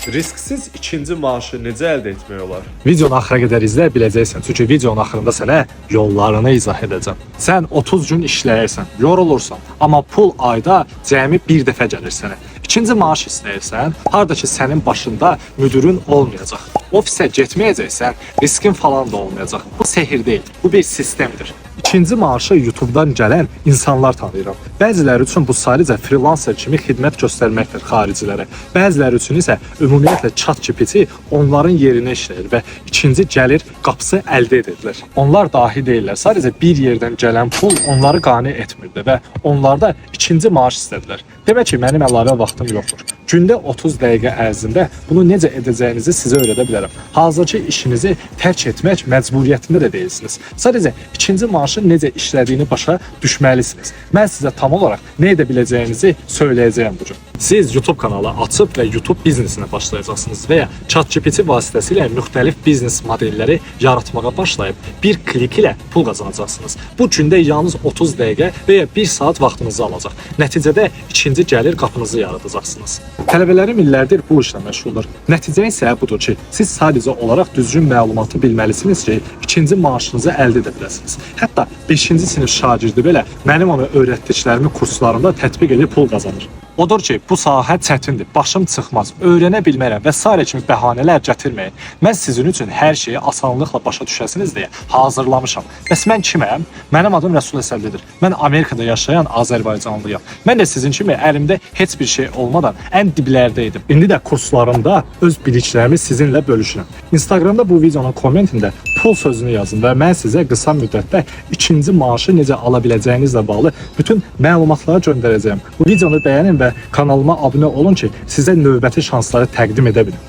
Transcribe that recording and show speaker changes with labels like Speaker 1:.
Speaker 1: Risksiz ikinci maaşı necə əldə etmək olar?
Speaker 2: Videonu axıra qədər izləyə biləcəksən. Çünki videonun axırında sənə yollarını izah edəcəm. Sən 30 gün işləyirsən, yorulursan, amma pul ayda cəmi bir dəfə gəlir sənə. İkinci maaş istəyirsən, harda ki sənin başında müdürün olmayacaq. Ofisə getməyəcəksən, riskin falan da olmayacaq. Bu sehir deyil, bu bir sistemdir. İkinci maaşı YouTube'dan gələn insanlar tanıyıram. Bəziləri üçün bu sadəcə freelancer kimi xidmət göstərməkdir xaricilərə. Bəziləri üçün isə ümumiyyətlə ChatGPT onların yerinə işləyir və ikinci gəlir qapısı əldə edirlər. Onlar dahi deyirlər. Sadəcə bir yerdən gələn pul onları qane etmirdi və onlarda ikinci maaş istədilər. Demək ki, mənim əlavə vaxtım yoxdur. Gündə 30 dəqiqə ərzində bunu necə edəcəyinizi sizə öyrədə bilərəm. Hazırki işinizi tərk etmək məcburiyyətində də deyilsiniz. Sadəcə ikinci maaşın necə işlədiyini başa düşməlisiniz. Mən sizə tam olaraq nə edə biləcəyinizi söyləyəcəyəm bu gün. Siz YouTube kanalı açıb və YouTube biznesinə başlayacaqsınız və ya ChatGPT vasitəsilə müxtəlif biznes modelləri yaratmağa başlayıb bir klik ilə pul qazanacaqsınız. Bu gündə yalnız 30 dəqiqə və ya 1 saat vaxtınızı alacaq. Nəticədə ikinci gəlir qapınızı yaradacaqsınız. Tələbələrim illərdir bu işlə məşğuldur. Nəticə isə budur ki, siz sadəcə olaraq düzgün məlumatı bilməlisiniz ki, ikinci maaşınızı əldə edə biləsiniz. Hətta 5-ci sinif şagirdi belə mənim ona öyrətdiklərimi kurslarında tətbiq edib pul qazanır. Odur ki, bu sahə çətindir, başım çıxmaz, öyrənə bilmərəm və s. kimi bəhanələr gətirməyin. Mən sizin üçün hər şeyi asanlıqla başa düşəsiniz deyə hazırlamışam. Bəs mən kiməm? Mənim adım Rəsul Əsədlidir. Mən Amerikada yaşayan Azərbaycanlıyam. Mən də sizin kimi əlimdə heç bir şey olmadan ən diblərdə idim. İndi də kurslarımda öz biliklərimi sizinlə bölüşürəm. Instagramda bu videonun kommentində pul sözünü yazın və mən sizə qısa müddətdə ikinci maaşı necə ala biləcəyinizlə bağlı bütün məlumatları göndərəcəyəm. Bu videonu bəyənin və kanalıma abunə olun ki, sizə növbəti şansları təqdim edə bilim.